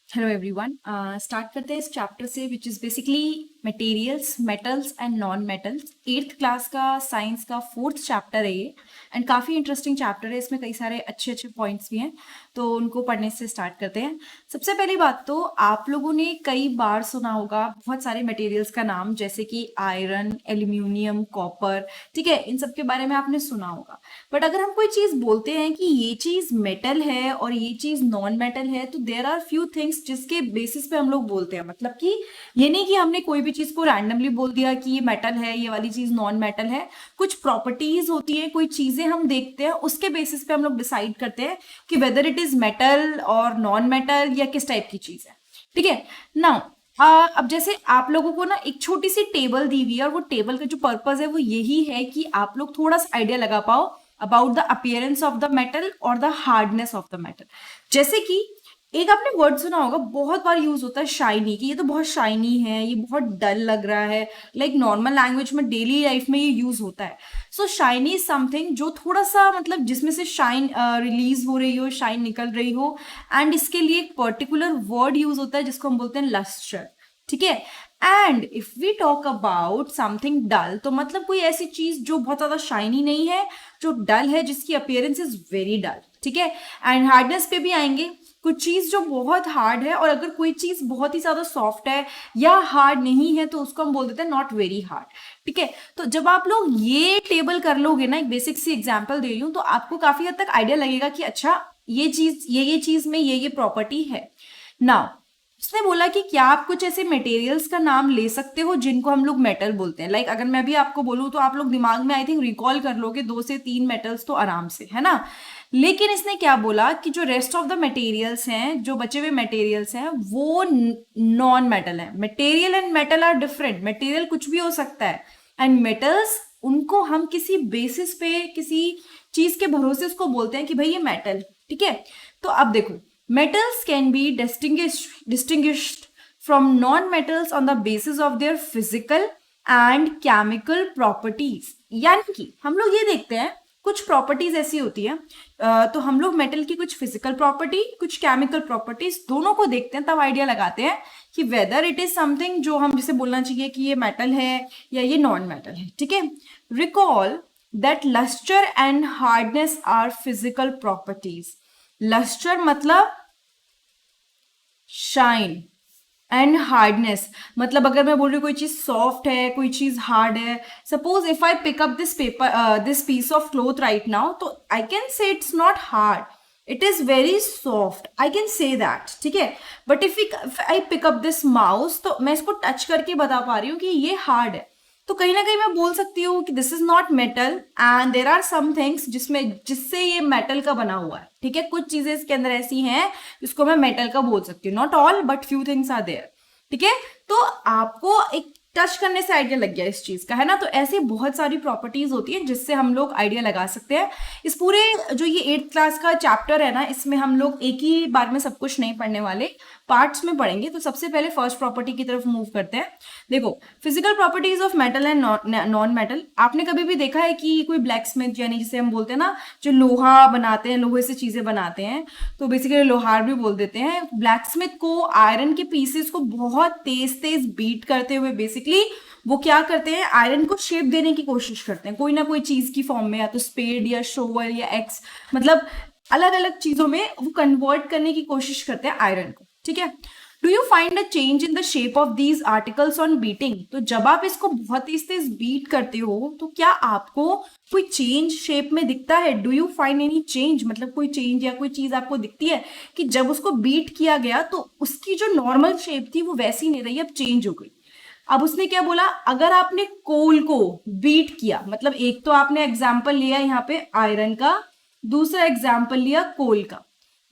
Hello everyone. Start करते हैं इस चैप्टर से which is basically materials, metals and non metals. Eighth class का साइंस का फोर्थ चैप्टर है ये एंड काफ़ी इंटरेस्टिंग चैप्टर है। इसमें कई सारे अच्छे अच्छे पॉइंट्स भी हैं, तो उनको पढ़ने से स्टार्ट करते हैं। सबसे पहली बात तो आप लोगों ने कई बार सुना होगा बहुत सारे मटेरियल्स का नाम, जैसे कि आयरन, एल्यूमिनियम, कॉपर। ठीक है, इन सब के बारे में आपने सुना होगा। बट अगर हम कोई चीज़ बोलते हैं कि ये चीज़ मेटल है और ये चीज़ नॉन मेटल है, तो देर आर फ्यू थिंग्स जिसके बेसिस पे हम लोग बोलते हैं। मतलब कि ये नहीं कि हमने कोई भी चीज़ को रैंडमली बोल दिया कि ये मेटल है, ये वाली चीज़ नॉन मेटल है। कुछ प्रॉपर्टीज होती है, कोई चीज़ें हम देखते हैं, उसके बेसिस पे हम लोग डिसाइड करते हैं कि वेदर इट इज़ मेटल और नॉन मेटल या किस टाइप की चीज़ है। ठीक है। नाउ अब जैसे आप लोगों को ना एक छोटी सी टेबल दी हुई है, और वो टेबल का जो पर्पज है वो यही है कि आप लोग थोड़ा सा आइडिया लगा पाओ about the appearance of the metal और the hardness of the metal. जैसे कि एक आपने वर्ड सुना होगा, बहुत बार यूज होता है शाइनी, कि ये तो बहुत शाइनी है, ये बहुत डल लग रहा है। लाइक नॉर्मल लैंग्वेज में डेली लाइफ में ये यूज होता है। सो शाइनी इज समथिंग जो थोड़ा सा मतलब जिसमें से शाइन रिलीज हो रही हो, शाइन निकल रही हो। एंड इसके लिए एक पर्टिकुलर वर्ड यूज होता है जिसको हम बोलते हैं लस्टर। ठीक है। And if we talk about something dull, तो मतलब कोई ऐसी चीज जो बहुत ज्यादा शाइनी नहीं है, जो डल है, जिसकी अपियरेंस इज वेरी डल। ठीक है। एंड हार्डनेस पे भी आएंगे। कुछ चीज जो बहुत हार्ड है, और अगर कोई चीज बहुत ही ज्यादा सॉफ्ट है या हार्ड नहीं है, तो उसको हम बोल देते हैं नॉट वेरी हार्ड। ठीक है। तो जब आप लोग ये टेबल कर लोगे ना, एक बेसिक सी एग्जांपल दे रही हूं, तो आपको काफी हद तक आइडिया लगेगा कि अच्छा ये चीज, ये चीज में ये प्रॉपर्टी है। नाउ उसने बोला कि क्या आप कुछ ऐसे मटेरियल्स का नाम ले सकते हो जिनको हम लोग मेटल बोलते हैं। लाइक अगर मैं भी आपको बोलूं तो आप लोग दिमाग में आई थिंक रिकॉल कर लोगे 2 से 3 मेटल्स तो आराम से, है ना। लेकिन इसने क्या बोला कि जो रेस्ट ऑफ द मटेरियल्स हैं, जो बचे हुए मटेरियल्स हैं, वो नॉन मेटल है। Material and metal are different. Material कुछ भी हो सकता है, एंड मेटल्स उनको हम किसी बेसिस पे, किसी चीज के भरोसे उसको बोलते हैं कि भाई ये मेटल। ठीक है। तो अब देखो, metals can be distinguished from non-metals on the basis of their physical and chemical properties। यानी कि हम लोग ये देखते हैं कुछ प्रॉपर्टीज ऐसी होती है, तो हम लोग मेटल की कुछ फिजिकल प्रॉपर्टी, कुछ केमिकल प्रॉपर्टीज दोनों को देखते हैं, तब आइडिया लगाते हैं कि वेदर इट इज समथिंग जो हम जिसे बोलना चाहिए कि ये मेटल है या ये नॉन मेटल है। ठीक है। Recall that lustre and hardness are physical properties. Lustre मतलब शाइन, एंड हार्डनेस मतलब अगर मैं बोल रही हूँ कोई चीज सॉफ्ट है, कोई चीज हार्ड है। Suppose if I pick up this paper, this piece of cloth right now, तो I can say it's not hard, it is very soft, I can say that. ठीक है। But if I pick up this mouse, तो मैं इसको touch करके बता पा रही हूँ कि ये हार्ड है। तो कहीं ना कहीं मैं बोल सकती हूँ कि this is not metal, and there are some things जिससे ये मेटल का बना हुआ है। ठीक है। कुछ चीजें इसके अंदर ऐसी हैं जिसको मैं मेटल का बोल सकती हूँ, not all but few things are there. ठीक है। तो आपको एक टच करने से आइडिया लग गया इस चीज का, है ना। तो ऐसी बहुत सारी प्रॉपर्टीज होती है जिससे हम लोग आइडिया लगा सकते हैं। इस पूरे जो ये 8th क्लास का चैप्टर है ना, इसमें हम लोग एक ही बार में सब कुछ नहीं पढ़ने वाले, पार्ट्स में पढ़ेंगे। तो सबसे पहले फर्स्ट प्रॉपर्टी की तरफ मूव करते हैं। देखो, physical properties of metal and non metal. आपने कभी भी देखा है कि कोई ब्लैक स्मिथ, यानी जिसे हम बोलते हैं ना, जो लोहा बनाते हैं, लोहे से चीजें बनाते हैं, तो बेसिकली लोहार भी बोल देते हैं, ब्लैक स्मिथ को आयरन के पीसेस को बहुत तेज तेज बीट करते हुए बेसिकली वो क्या करते हैं, आयरन को शेप देने की कोशिश करते हैं, कोई ना कोई चीज की फॉर्म में, या तो स्पेड या शोवल या एक्स, मतलब अलग अलग चीजों में वो कन्वर्ट करने की कोशिश करते हैं आयरन को। ठीक है। Do you find a change in the shape of these articles on beating. तो जब आप इसको बहुत तेज तेज बीट करते हो, तो क्या आपको कोई चेंज शेप में दिखता है। Do you find any change, मतलब कोई चेंज या कोई चीज आपको दिखती है कि जब उसको बीट किया गया तो उसकी जो नॉर्मल शेप थी वो वैसी नहीं रही, अब चेंज हो गई। अब उसने क्या बोला, अगर आपने कोल को बीट किया, मतलब एक तो आपने एग्जाम्पल लिया यहाँ पे आयरन का, दूसरा एग्जाम्पल लिया कोल का।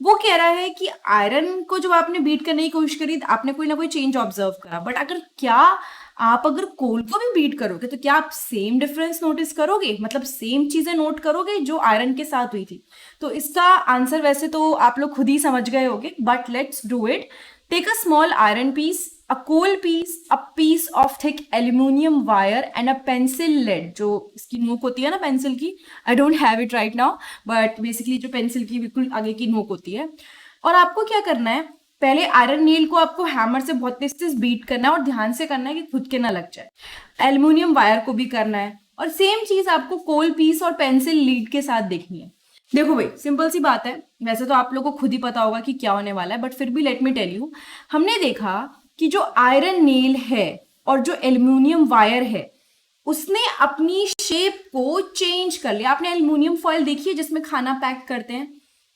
वो कह रहा है कि आयरन को जब आपने बीट करने की कोशिश करी, आपने कोई ना कोई चेंज ऑब्जर्व करा, बट अगर कोल को भी बीट करोगे तो क्या आप सेम डिफरेंस नोटिस करोगे, मतलब सेम चीजें नोट करोगे जो आयरन के साथ हुई थी। तो इसका आंसर वैसे तो आप लोग खुद ही समझ गए होगे, but let's do it. Take a small iron piece, a coal piece, a piece of thick aluminium wire and a pencil lead, जो इसकी नोक होती है ना पेंसिल की, I don't have it right now, but basically जो pencil की बिल्कुल आगे की नोक होती है। और आपको क्या करना है, पहले आयरन नील को आपको हैमर से बहुत तेज तेज बीट करना है और ध्यान से करना है कि खुद के ना लग जाए। एल्युमिनियम वायर को भी करना है और सेम चीज आपको कोल पीस और पेंसिल लीड के साथ देखनी है। देखो भाई, सिंपल सी बात है, वैसे तो आप लोगों को खुद ही पता होगा कि क्या होने वाला है, बट फिर भी लेट मी टेल यू। हमने देखा कि जो आयरन नेल है और जो एल्युमिनियम वायर है उसने अपनी शेप को चेंज कर लिया। आपने एल्युमिनियम फॉइल देखी है जिसमें खाना पैक करते हैं,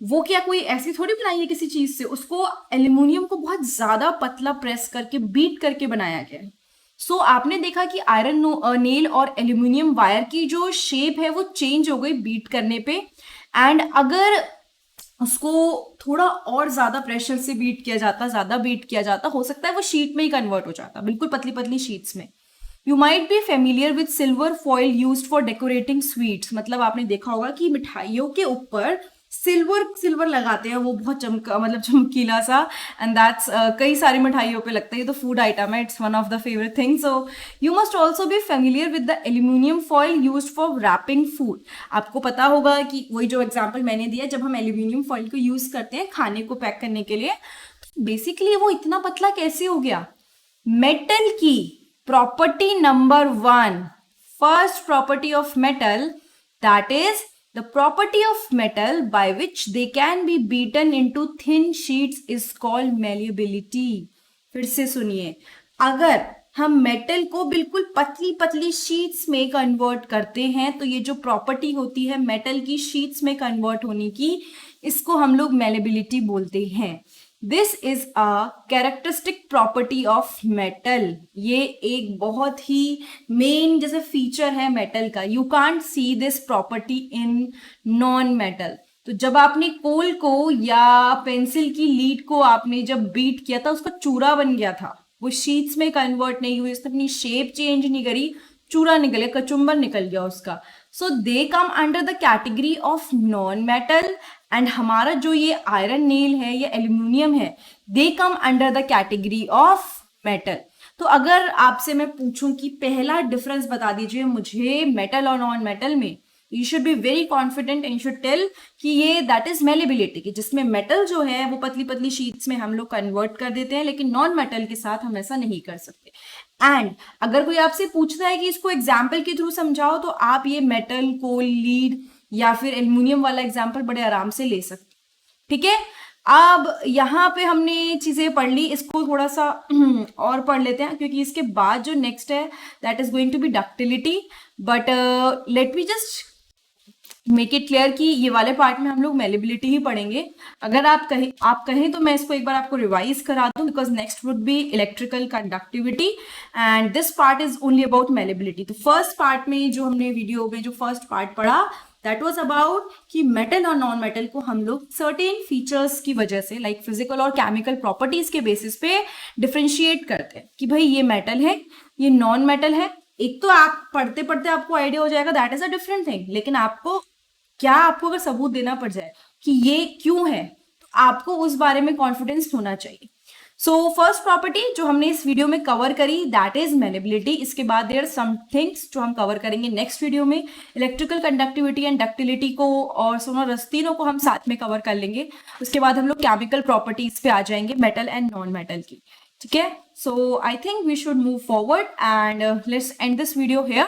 वो क्या कोई ऐसी थोड़ी बनाई है किसी चीज से, उसको एल्युमिनियम को बहुत ज्यादा पतला प्रेस करके बीट करके बनाया गया है। सो आपने देखा कि आयरन नेल और एल्युमिनियम वायर की जो शेप है वो चेंज हो गई बीट करने पे। एंड अगर उसको थोड़ा और ज्यादा प्रेशर से बीट किया जाता, ज्यादा बीट किया जाता, हो सकता है वो शीट में ही कन्वर्ट हो जाता, बिल्कुल पतली पतली शीट्स में। You might be familiar with silver foil used for decorating sweets. मतलब आपने देखा होगा कि मिठाइयों के ऊपर सिल्वर लगाते हैं, वो बहुत चमकीला सा, एंड दैट्स कई सारी मिठाइयों पे लगता है। ये तो फूड आइटम है, it's one of the favourite things. So you must also be familiar with the aluminium foil used for wrapping food. आपको पता होगा कि वही जो एग्जाम्पल मैंने दिया, जब हम एल्यूमिनियम फॉइल को यूज करते हैं खाने को पैक करने के लिए, बेसिकली वो इतना पतला कैसे हो गया? मेटल की property number 1, first property of metal, that is the property of metal by which they can be beaten into thin sheets is called malleability। फिर से सुनिए, अगर हम मेटल को बिल्कुल पतली पतली शीट्स में कन्वर्ट करते हैं तो ये जो प्रॉपर्टी होती है मेटल की शीट्स में कन्वर्ट होने की, इसको हम लोग malleability बोलते हैं। This is a characteristic property of metal. ये एक बहुत ही मेन जैसे फीचर है मेटल का। You can't see this property in non metal. तो जब आपने कोल को या पेंसिल की लीड को आपने जब बीट किया था, उसका चूरा बन गया था, वो शीट्स में कन्वर्ट नहीं हुई, उसने अपनी शेप चेंज नहीं करी, चूरा निकल गया, कचुम्बर निकल गया उसका। So they come under the category of non metal. And हमारा जो ये आयरन नेल है या एल्यूमिनियम है, they come under the category of metal. तो अगर आपसे मैं पूछूं कि पहला डिफरेंस बता दीजिए मुझे मेटल और नॉन मेटल में, you should be very confident and should tell कि ये दैट इज मेलेबिलिटी, कि जिसमें मेटल जो है वो पतली पतली शीट्स में हम लोग कन्वर्ट कर देते हैं, लेकिन नॉन मेटल के साथ हम ऐसा नहीं कर सकते। एंड अगर कोई आपसे पूछता है कि इसको एग्जाम्पल के थ्रू समझाओ, तो आप ये मेटल, कोल, लीड या फिर एल्युमिनियम वाला एग्जाम्पल बड़े आराम से ले सकते। ठीक है, अब यहाँ पे हमने चीजें पढ़ ली, इसको थोड़ा सा और पढ़ लेते हैं, क्योंकि इसके बाद जो नेक्स्ट है that is going to be ductility. But let me just make it clear कि ये वाले पार्ट में हम लोग मेलेबिलिटी ही पढ़ेंगे। अगर आप कहें तो मैं इसको एक बार आपको रिवाइज करा दूं, because next would be electrical conductivity and this part is only about malleability. तो फर्स्ट पार्ट में जो हमने वीडियो में जो फर्स्ट पार्ट पढ़ा, दैट वाज अबाउट कि मेटल और नॉन मेटल को हम लोग सर्टेन फीचर्स की वजह से, लाइक फिजिकल और केमिकल प्रॉपर्टीज के बेसिस पे डिफ्रेंशिएट करते हैं कि भाई ये मेटल है, ये नॉन मेटल है। एक तो आप पढ़ते पढ़ते आपको आइडिया हो जाएगा, that is a different thing, लेकिन आपको अगर सबूत देना पड़ जाए कि ये क्यों है, तो आपको उस बारे में कॉन्फिडेंस होना चाहिए। सो फर्स्ट प्रॉपर्टी जो हमने इस वीडियो में कवर करी दैट इज मेलेबिलिटी। इसके बाद देयर सम थिंग्स जो हम कवर करेंगे नेक्स्ट वीडियो में, इलेक्ट्रिकल कंडक्टिविटी एंड डक्टिलिटी को और सोनोरस तीनों को हम साथ में कवर कर लेंगे। उसके बाद हम लोग केमिकल प्रॉपर्टीज पे आ जाएंगे मेटल एंड नॉन मेटल की। ठीक है, so I think we should move forward and let's end this video here.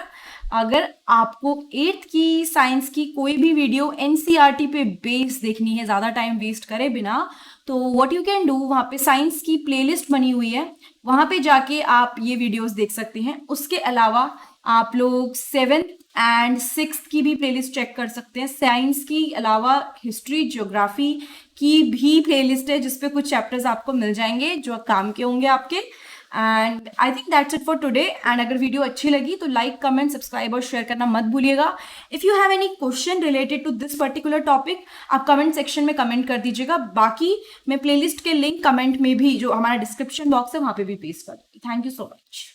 अगर आपको 8th की साइंस की कोई भी वीडियो एनसीईआरटी पे बेस देखनी है, ज्यादा टाइम वेस्ट करे बिना, तो व्हाट यू कैन डू, वहाँ पे साइंस की प्लेलिस्ट बनी हुई है, वहाँ पे जाके आप ये वीडियोस देख सकते हैं। उसके अलावा आप लोग 7th एंड 6th की भी प्लेलिस्ट चेक कर सकते हैं। साइंस की अलावा हिस्ट्री, ज्योग्राफी की भी प्लेलिस्ट है जिसपे कुछ चैप्टर्स आपको मिल जाएंगे जो काम के होंगे आपके। And I think that's it for today. And अगर वीडियो अच्छी लगी तो लाइक, कमेंट, सब्सक्राइब और शेयर करना मत भूलिएगा। If you have any question related to this particular topic, आप कमेंट सेक्शन में कमेंट कर दीजिएगा। बाकी मैं प्लेलिस्ट के लिंक कमेंट में भी, जो हमारा डिस्क्रिप्शन बॉक्स है, वहां पे भी पेस्ट कर दूंगी। Thank you so much.